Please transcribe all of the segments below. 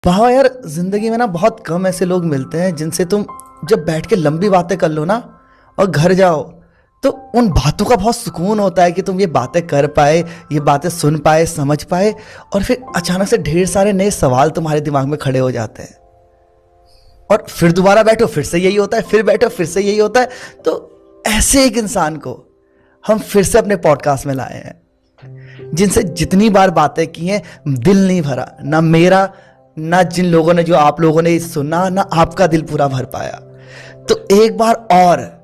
वाह यार, जिंदगी में ना बहुत कम ऐसे लोग मिलते हैं जिनसे तुम जब बैठ के लंबी बातें कर लो ना और घर जाओ तो उन बातों का बहुत सुकून होता है कि तुम ये बातें कर पाए, ये बातें सुन पाए, समझ पाए। और फिर अचानक से ढेर सारे नए सवाल तुम्हारे दिमाग में खड़े हो जाते हैं और फिर दोबारा बैठो, फिर से यही होता है, फिर बैठो, फिर से यही होता है। तो ऐसे एक इंसान को हम फिर से अपने पॉडकास्ट में लाए हैं जिनसे जितनी बार बातें की हैं दिल नहीं भरा, ना मेरा ना जिन लोगों ने, जो आप लोगों ने सुना, ना आपका दिल पूरा भर पाया। तो एक बार और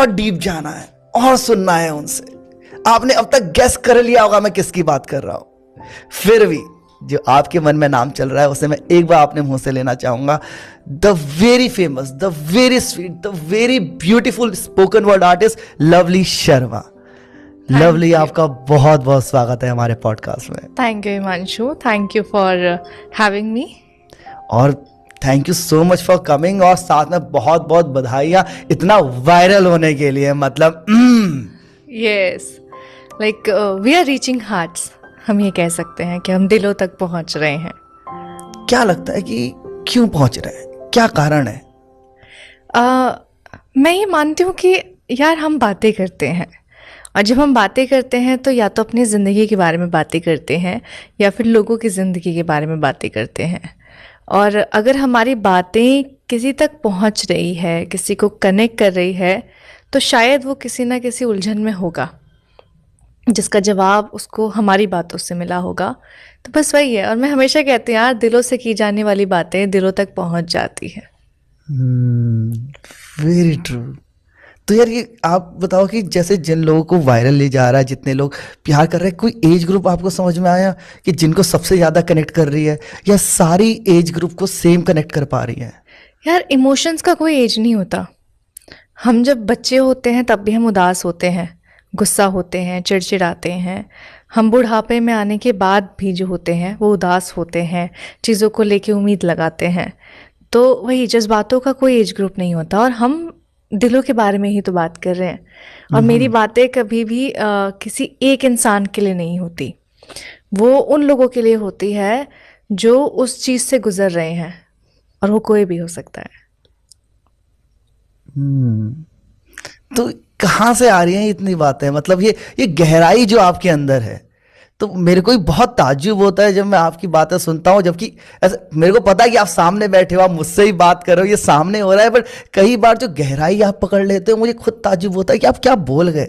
डीप जाना है और सुनना है उनसे। आपने अब तक गेस कर लिया होगा मैं किसकी बात कर रहा हूं, फिर भी जो आपके मन में नाम चल रहा है उसे मैं एक बार अपने मुंह से लेना चाहूंगा। The very famous, the very sweet, the very beautiful spoken word artist Lovely Sharma. Lovely, आपका बहुत बहुत स्वागत है हमारे पॉडकास्ट में। Thank you Himanshu, thank you for having me. और thank you so much for coming, और साथ में बहुत बहुत बधाइयाँ इतना वायरल होने के लिए। मतलब yes, like we are reaching hearts. हम ये कह सकते हैं कि हम दिलों तक पहुंच रहे हैं। क्या लगता है कि क्यों पहुंच रहे हैं, क्या कारण है? मैं ये मानती हूँ कि यार हम बातें करते हैं, और जब हम बातें करते हैं तो या तो अपनी ज़िंदगी के बारे में बातें करते हैं या फिर लोगों की ज़िंदगी के बारे में बातें करते हैं। और अगर हमारी बातें किसी तक पहुंच रही है, किसी को कनेक्ट कर रही है, तो शायद वो किसी ना किसी उलझन में होगा जिसका जवाब उसको हमारी बातों से मिला होगा। तो बस वही है। और मैं हमेशा कहती हूँ यार, दिलों से की जाने वाली बातें दिलों तक पहुंच जाती है। Very true. तो यार ये आप बताओ कि जैसे जिन लोगों को वायरल ले जा रहा है, जितने लोग प्यार कर रहे हैं, कोई एज ग्रुप आपको समझ में आया कि जिनको सबसे ज़्यादा कनेक्ट कर रही है, या सारी एज ग्रुप को सेम कनेक्ट कर पा रही है? यार इमोशंस का कोई एज नहीं होता। हम जब बच्चे होते हैं तब भी हम उदास होते हैं, गुस्सा होते हैं, चिड़चिड़ाते हैं। हम बुढ़ापे में आने के बाद भी जो होते हैं वो उदास होते हैं, चीज़ों को लेके उम्मीद लगाते हैं। तो वही जज्बातों का कोई एज ग्रुप नहीं होता, और हम दिलों के बारे में ही तो बात कर रहे हैं। और मेरी बातें कभी भी किसी एक इंसान के लिए नहीं होती, वो उन लोगों के लिए होती है जो उस चीज़ से गुजर रहे हैं, और वो कोई भी हो सकता है। तो कहाँ से आ रही हैं इतनी बातें? मतलब ये गहराई जो आपके अंदर है, तो मेरे को भी बहुत ताज्जुब होता है जब मैं आपकी बातें सुनता हूँ। जबकि ऐसा मेरे को पता है कि आप सामने बैठे हो, आप मुझसे ही बात कर रहे हो, ये सामने हो रहा है, पर कई बार जो गहराई आप पकड़ लेते हो, मुझे खुद ताज्जुब होता है कि आप क्या बोल गए।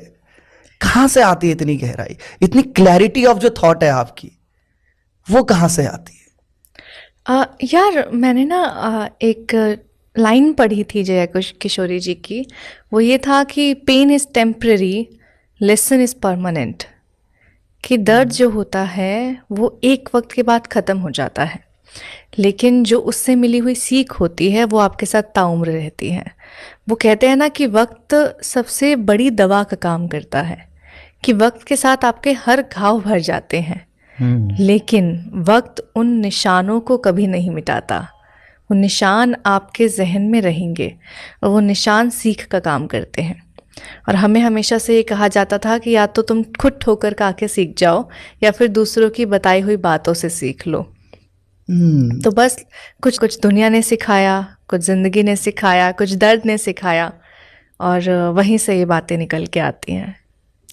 कहाँ से आती है इतनी गहराई, इतनी क्लैरिटी ऑफ जो थॉट है आपकी, वो कहाँ से आती है? यार मैंने ना एक लाइन पढ़ी थी जया किशोरी जी की। वो ये था कि pain is temporary, lesson is permanent. कि दर्द जो होता है वो एक वक्त के बाद ख़त्म हो जाता है, लेकिन जो उससे मिली हुई सीख होती है वो आपके साथ ताउम्र रहती है। वो कहते हैं ना कि वक्त सबसे बड़ी दवा का काम करता है, कि वक्त के साथ आपके हर घाव भर जाते हैं, लेकिन वक्त उन निशानों को कभी नहीं मिटाता। वो निशान आपके जहन में रहेंगे, और वो निशान सीख का काम करते हैं। और हमें हमेशा से ये कहा जाता था कि या तो तुम खुद ठोकर खा के सीख जाओ, या फिर दूसरों की बताई हुई बातों से सीख लो। तो बस कुछ कुछ दुनिया ने सिखाया, कुछ ज़िंदगी ने सिखाया, कुछ दर्द ने सिखाया, और वहीं से ये बातें निकल के आती हैं।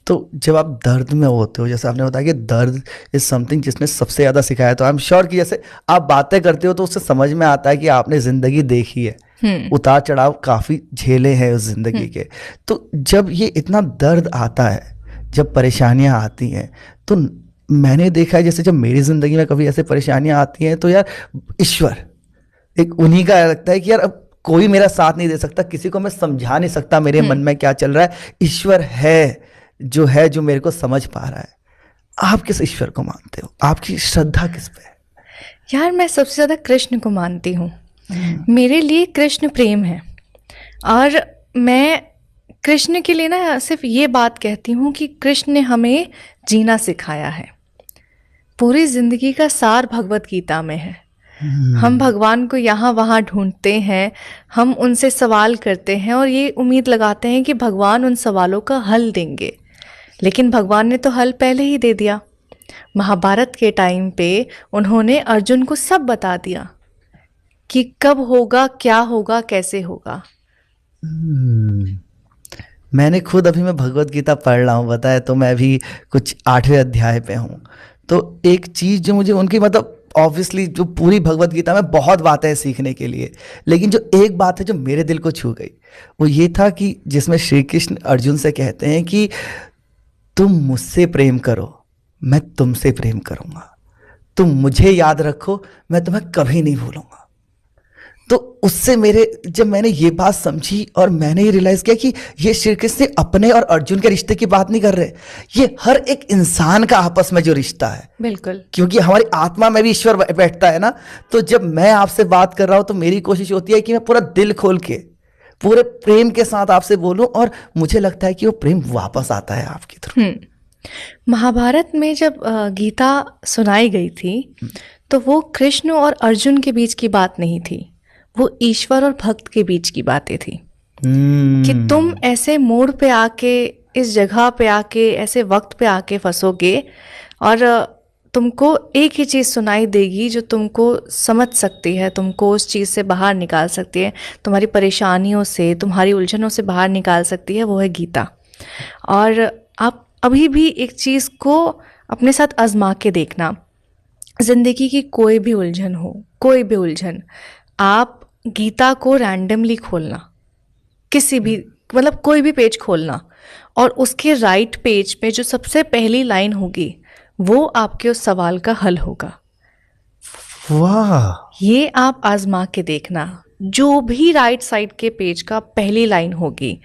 तो जब आप दर्द में होते हो, जैसे आपने बताया कि दर्द इज समथिंग जिसने सबसे ज़्यादा सिखाया, तो आई एम श्योर कि जैसे आप बातें करते हो तो उससे समझ में आता है कि आपने ज़िंदगी देखी है, उतार चढ़ाव काफ़ी झेले हैं उस ज़िंदगी के। तो जब ये इतना दर्द आता है, जब परेशानियां आती हैं, तो मैंने देखा है जैसे जब मेरी ज़िंदगी में कभी ऐसे परेशानियां आती हैं तो यार ईश्वर एक उन्हीं का लगता है कि यार अब कोई मेरा साथ नहीं दे सकता, किसी को मैं समझा नहीं सकता मेरे मन में क्या चल रहा है। ईश्वर है जो मेरे को समझ पा रहा है। आप किस ईश्वर को मानते हो? आपकी श्रद्धा किस पे है? यार मैं सबसे ज़्यादा कृष्ण को मानती हूँ। मेरे लिए कृष्ण प्रेम है, और मैं कृष्ण के लिए ना सिर्फ ये बात कहती हूँ कि कृष्ण ने हमें जीना सिखाया है। पूरी ज़िंदगी का सार भगवत गीता में है। हम भगवान को यहाँ वहाँ ढूंढते हैं, हम उनसे सवाल करते हैं और ये उम्मीद लगाते हैं कि भगवान उन सवालों का हल देंगे, लेकिन भगवान ने तो हल पहले ही दे दिया। महाभारत के टाइम पे उन्होंने अर्जुन को सब बता दिया कि कब होगा, क्या होगा, कैसे होगा। मैंने खुद अभी मैं भगवत गीता पढ़ रहा हूँ, बताया तो मैं अभी कुछ 8वें अध्याय पे हूँ। तो एक चीज़ जो मुझे उनकी मतलब ऑब्वियसली जो पूरी भगवत गीता में बहुत बातें हैं सीखने के लिए, लेकिन जो एक बात है जो मेरे दिल को छू गई वो ये था कि जिसमें श्री कृष्ण अर्जुन से कहते हैं कि तुम मुझसे प्रेम करो, मैं तुमसे प्रेम करूँगा, तुम मुझे याद रखो, मैं तुम्हें कभी नहीं भूलूंगा। तो उससे मेरे जब मैंने ये बात समझी और मैंने ये रियलाइज किया कि ये श्री कृष्ण अपने और अर्जुन के रिश्ते की बात नहीं कर रहे, ये हर एक इंसान का आपस में जो रिश्ता है। बिल्कुल। क्योंकि हमारी आत्मा में भी ईश्वर बैठता है ना। तो जब मैं आपसे बात कर रहा हूं तो मेरी कोशिश होती है कि मैं पूरा दिल खोल के पूरे प्रेम के साथ आपसे बोलूं, और मुझे लगता है कि वो प्रेम वापस आता है आपकी थ्रू। महाभारत में जब गीता सुनाई गई थी तो वो कृष्ण और अर्जुन के बीच की बात नहीं थी, वो ईश्वर और भक्त के बीच की बातें थी। कि तुम ऐसे मोड़ पे आके, इस जगह पे आके, ऐसे वक्त पे आके फंसोगे और तुमको एक ही चीज़ सुनाई देगी जो तुमको समझ सकती है, तुमको उस चीज़ से बाहर निकाल सकती है, तुम्हारी परेशानियों से, तुम्हारी उलझनों से बाहर निकाल सकती है, वो है गीता। और आप अभी भी एक चीज़ को अपने साथ आजमा के देखना, ज़िंदगी की कोई भी उलझन हो, कोई भी उलझन, आप गीता को रैंडमली खोलना, किसी भी मतलब कोई भी पेज खोलना, और उसके राइट पेज पे जो सबसे पहली लाइन होगी वो आपके उस सवाल का हल होगा। वाह! ये आप आजमा के देखना, जो भी राइट साइड के पेज का पहली लाइन होगी,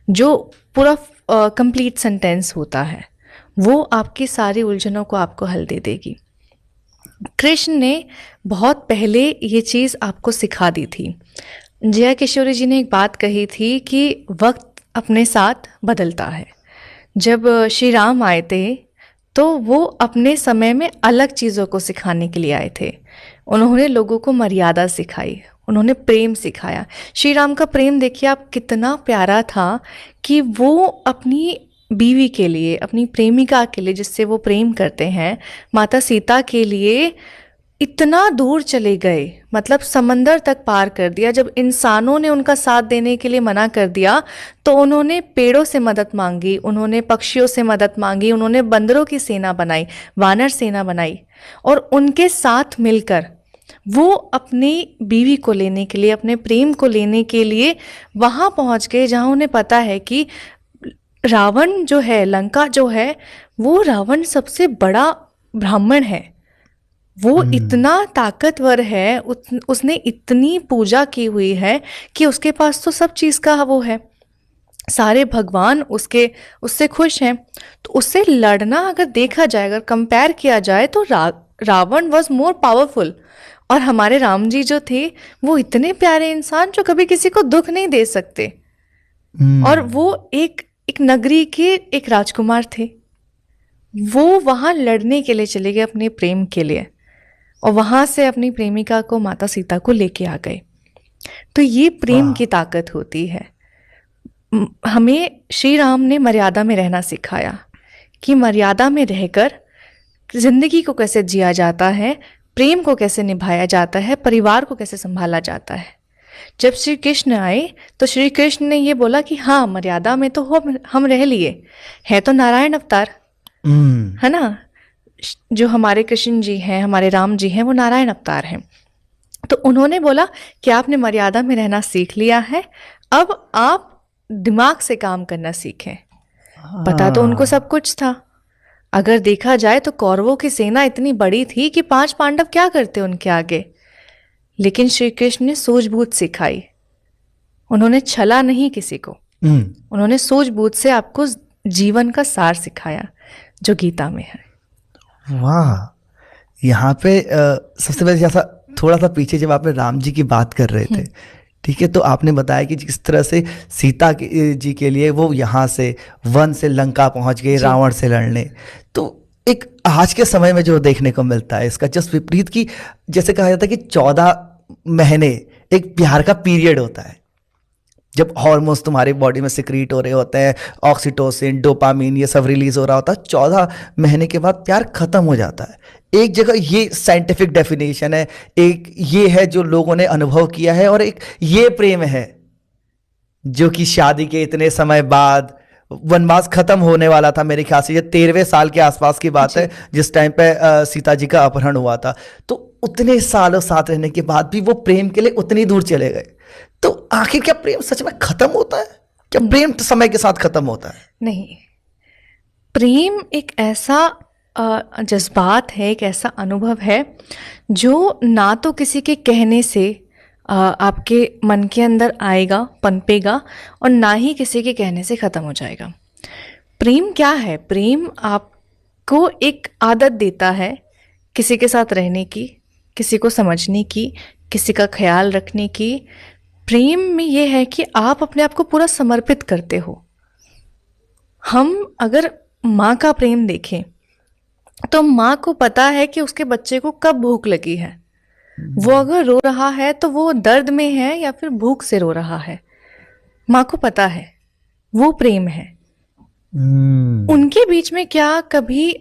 जो पूरा कंप्लीट सेंटेंस होता है, वो आपकी सारी उलझनों को आपको हल दे देगी। कृष्ण ने बहुत पहले ये चीज़ आपको सिखा दी थी। जया किशोरी जी ने एक बात कही थी कि वक्त अपने साथ बदलता है। जब श्री राम आए थे तो वो अपने समय में अलग चीज़ों को सिखाने के लिए आए थे। उन्होंने लोगों को मर्यादा सिखाई, उन्होंने प्रेम सिखाया। श्री राम का प्रेम देखिए आप, कितना प्यारा था कि वो अपनी बीवी के लिए, अपनी प्रेमिका के लिए जिससे वो प्रेम करते हैं, माता सीता के लिए इतना दूर चले गए, मतलब समंदर तक पार कर दिया। जब इंसानों ने उनका साथ देने के लिए मना कर दिया तो उन्होंने पेड़ों से मदद मांगी, उन्होंने पक्षियों से मदद मांगी, उन्होंने बंदरों की सेना बनाई, वानर सेना बनाई, और उनके साथ मिलकर वो अपनी बीवी को लेने के लिए, अपने प्रेम को लेने के लिए वहाँ पहुँच गए जहाँ उन्हें पता है कि रावण जो है, लंका जो है, वो रावण सबसे बड़ा ब्राह्मण है, वो इतना ताकतवर है, उसने इतनी पूजा की हुई है कि उसके पास तो सब चीज़ का वो है, सारे भगवान उससे खुश हैं। तो उससे लड़ना अगर देखा जाए, अगर कंपेयर किया जाए तो रावण वॉज मोर पावरफुल। और हमारे राम जी जो थे वो इतने प्यारे इंसान जो कभी किसी को दुख नहीं दे सकते, और वो एक नगरी के एक राजकुमार थे। वो वहाँ लड़ने के लिए चले गए अपने प्रेम के लिए, और वहाँ से अपनी प्रेमिका को, माता सीता को लेके आ गए। तो ये प्रेम की ताकत होती है। हमें श्री राम ने मर्यादा में रहना सिखाया कि मर्यादा में रहकर जिंदगी को कैसे जिया जाता है, प्रेम को कैसे निभाया जाता है, परिवार को कैसे संभाला जाता है। जब श्री कृष्ण आए तो श्री कृष्ण ने ये बोला कि हाँ, मर्यादा में तो हम रह लिए, है तो नारायण अवतार, है ना। जो हमारे कृष्ण जी हैं, हमारे राम जी हैं, वो नारायण अवतार हैं। तो उन्होंने बोला कि आपने मर्यादा में रहना सीख लिया है, अब आप दिमाग से काम करना सीखें। पता तो उनको सब कुछ था। अगर देखा जाए तो कौरवों की सेना इतनी बड़ी थी कि 5 पांडव क्या करते उनके आगे। लेकिन श्री कृष्ण ने सूझबूझ सिखाई, उन्होंने छला नहीं किसी को, उन्होंने सूझबूझ से आपको जीवन का सार सिखाया जो गीता में है। वाह! यहाँ पे सबसे पहले जैसा थोड़ा सा पीछे जब आपने राम जी की बात कर रहे थे, ठीक है, तो आपने बताया कि जिस तरह से सीता जी के लिए वो यहाँ से वन से लंका पहुँच गए रावण से लड़ने, तो एक आज के समय में जो देखने को मिलता है इसका जस्ट विपरीत की, जैसे कहा जाता है कि 14 महीने एक प्यार का पीरियड होता है, जब हार्मोन्स तुम्हारी बॉडी में सिक्रीट हो रहे होते हैं, ऑक्सीटोसिन, डोपामीन, ये सब रिलीज हो रहा होता है, 14 महीने के बाद प्यार खत्म हो जाता है। एक जगह ये साइंटिफिक डेफिनेशन है, एक ये है जो लोगों ने अनुभव किया है, और एक ये प्रेम है जो कि शादी के इतने समय बाद, वनवास खत्म होने वाला था मेरे ख्याल से, ये 13वें साल के आसपास की बात है जिस टाइम पे सीता जी का अपहरण हुआ था। तो उतने सालों साथ रहने के बाद भी वो प्रेम के लिए उतनी दूर चले गए। तो आखिर क्या प्रेम सच में खत्म होता है? क्या प्रेम तो समय के साथ खत्म होता है? नहीं, प्रेम एक ऐसा जज्बात है, एक ऐसा अनुभव है जो ना तो किसी के कहने से आपके मन के अंदर आएगा, पनपेगा, और ना ही किसी के कहने से ख़त्म हो जाएगा। प्रेम क्या है? प्रेम आपको एक आदत देता है किसी के साथ रहने की, किसी को समझने की, किसी का ख्याल रखने की। प्रेम में ये है कि आप अपने आप को पूरा समर्पित करते हो। हम अगर माँ का प्रेम देखें तो माँ को पता है कि उसके बच्चे को कब भूख लगी है। वो अगर रो रहा है तो वो दर्द में है या फिर भूख से रो रहा है, माँ को पता है। वो प्रेम है। उनके बीच में क्या कभी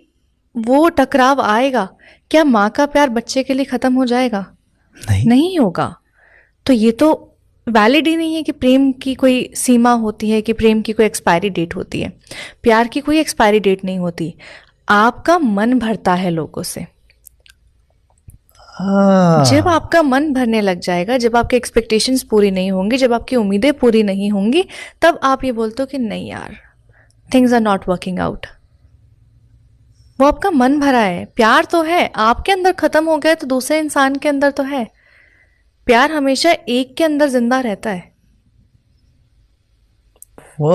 वो टकराव आएगा? क्या माँ का प्यार बच्चे के लिए खत्म हो जाएगा? नहीं होगा। तो ये तो वैलिड ही नहीं है कि प्रेम की कोई सीमा होती है, कि प्रेम की कोई एक्सपायरी डेट होती है। प्यार की कोई एक्सपायरी डेट नहीं होती। आपका मन भरता है लोगों से। जब आपका मन भरने लग जाएगा, जब आपके एक्सपेक्टेशंस पूरी नहीं होंगी, जब आपकी उम्मीदें पूरी नहीं होंगी, तब आप ये बोलते हो कि नहीं यार, things are not working out. वो आपका मन भरा है। प्यार तो है, आपके अंदर खत्म हो गया तो दूसरे इंसान के अंदर तो है। प्यार हमेशा एक के अंदर जिंदा रहता है। वो